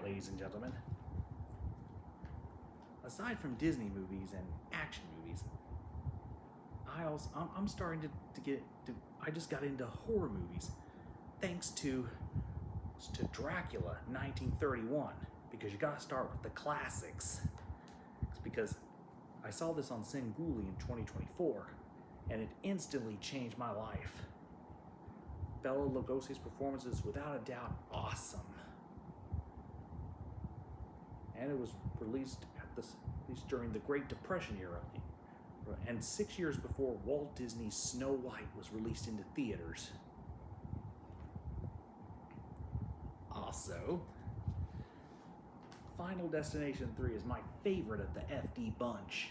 ladies and gentlemen. Aside from Disney movies and action movies, I'm starting I just got into horror movies thanks to Dracula 1931, because you gotta start with the classics. It's because I saw this on Singuli in 2024 and it instantly changed my life. Bela Lugosi's performance is without a doubt awesome. And it was released during the Great Depression era, and 6 years before Walt Disney's Snow White was released into theaters. Also, Final Destination 3 is my favorite of the FD bunch.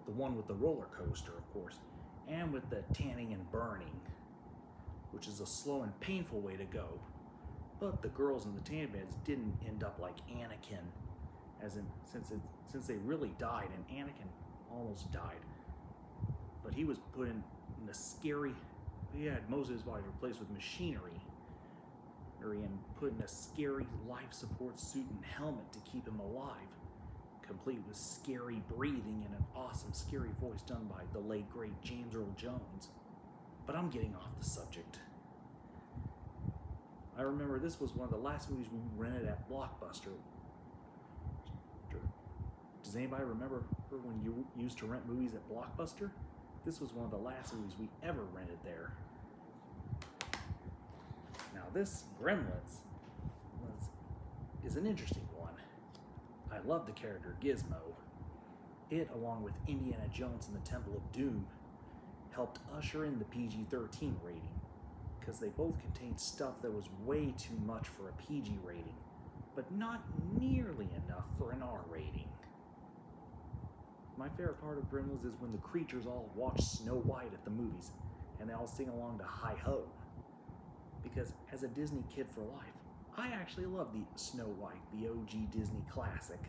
The one with the roller coaster, of course, and with the tanning and burning, which is a slow and painful way to go. But the girls in the tan beds didn't end up like Anakin, since they really died, and Anakin almost died. But he was put in a scary, he had most of his body replaced with machinery, and put in a scary life support suit and helmet to keep him alive, complete with scary breathing and an awesome scary voice done by the late great James Earl Jones. But I'm getting off the subject. I remember this was one of the last movies we rented at Blockbuster. Does anybody remember when you used to rent movies at Blockbuster? This was one of the last movies we ever rented there. Now this Gremlins is an interesting one. I love the character Gizmo. It, along with Indiana Jones and the Temple of Doom, helped usher in the PG-13 rating, because they both contained stuff that was way too much for a PG rating, but not nearly enough for an R rating. My favorite part of Gremlins is when the creatures all watch Snow White at the movies, and they all sing along to Hi Ho. Because as a Disney kid for life, I actually love the Snow White, the OG Disney classic.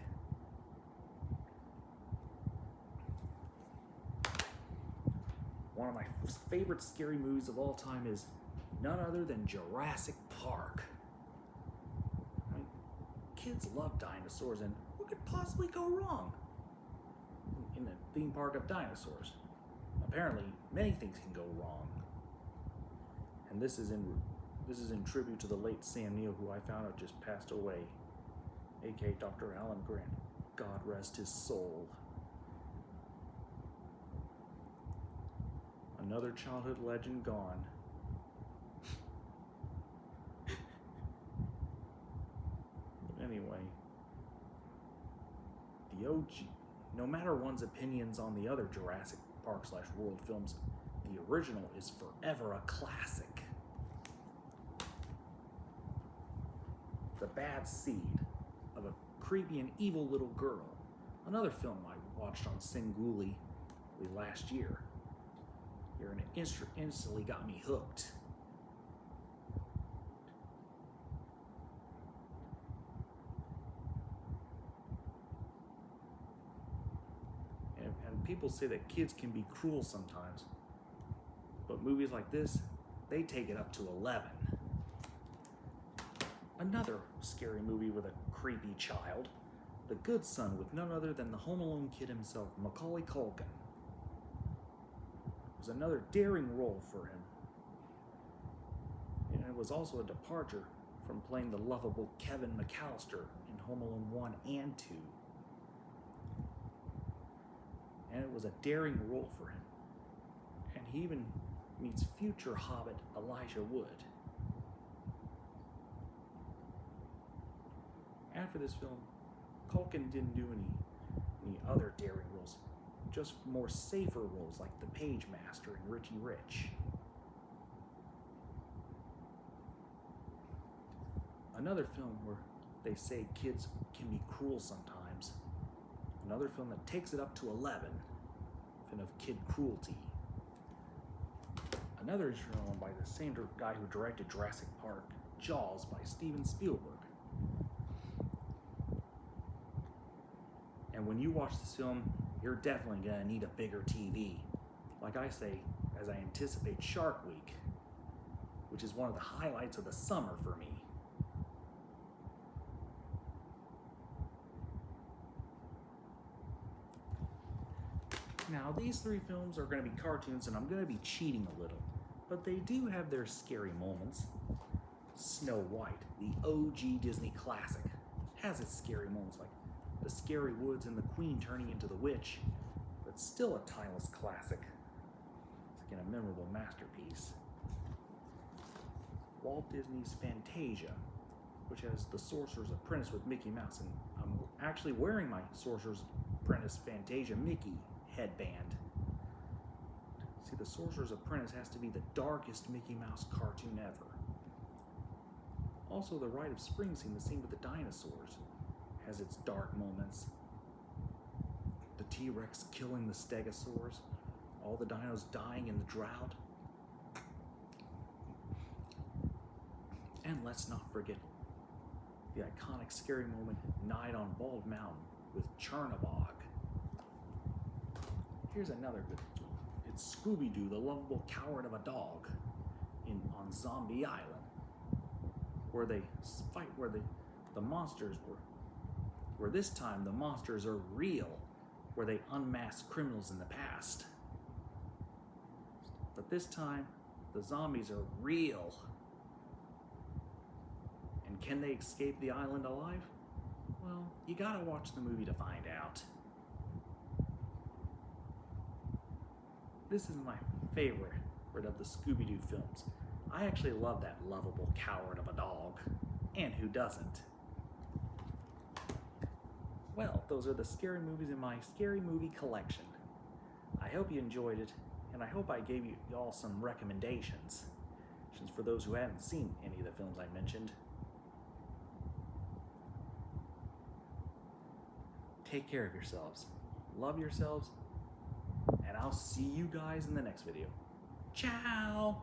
One of my favorite scary movies of all time is none other than Jurassic Park. I mean, kids love dinosaurs, and what could possibly go wrong in the theme park of dinosaurs? Apparently, many things can go wrong. And this is in tribute to the late Sam Neill, who I found out just passed away, aka Dr. Alan Grant. God rest his soul. Another childhood legend gone. But anyway, the OG, no matter one's opinions on the other Jurassic Park/World films, the original is forever a classic. The Bad Seed of a creepy and evil little girl. Another film I watched on Singuli last year. And it instantly got me hooked. And people say that kids can be cruel sometimes, but movies like this, they take it up to 11. Another scary movie with a creepy child, The Good Son, with none other than the Home Alone kid himself, Macaulay Culkin. It was another daring role for him. And it was also a departure from playing the lovable Kevin McAllister in Home Alone 1 and 2. And it was a daring role for him. And he even meets future Hobbit Elijah Wood. After this film, Culkin didn't do any other daring roles, just more safer roles like The Page Master and Richie Rich. Another film where they say kids can be cruel sometimes. Another film that takes it up to 11, fin of kid cruelty. Another film by the same guy who directed Jurassic Park, Jaws, by Steven Spielberg. And when you watch this film, you're definitely gonna need a bigger TV. Like I say, as I anticipate Shark Week, which is one of the highlights of the summer for me. Now, these three films are going to be cartoons, and I'm going to be cheating a little, but they do have their scary moments. Snow White, the OG Disney classic, has its scary moments, like the scary woods and the queen turning into the witch, but still a timeless classic. It's again a memorable masterpiece. Walt Disney's Fantasia, which has The Sorcerer's Apprentice with Mickey Mouse, and I'm actually wearing my Sorcerer's Apprentice Fantasia Mickey headband. See, The Sorcerer's Apprentice has to be the darkest Mickey Mouse cartoon ever. Also, the Rite of Spring scene, the scene with the dinosaurs, has its dark moments. The T-Rex killing the Stegosaurs, all the dinos dying in the drought. And let's not forget the iconic scary moment, Night on Bald Mountain with Chernabog. Here's another good one. It's Scooby-Doo, the lovable coward of a dog, on Zombie Island, where they fight, where the monsters where this time the monsters are real, where they unmask criminals in the past. But this time, the zombies are real. And can they escape the island alive? Well, you gotta watch the movie to find out. This is my favorite of the Scooby-Doo films. I actually love that lovable coward of a dog. And who doesn't? Well, those are the scary movies in my scary movie collection. I hope you enjoyed it, and I hope I gave y'all some recommendations for those who haven't seen any of the films I mentioned. Take care of yourselves, love yourselves, and I'll see you guys in the next video. Ciao!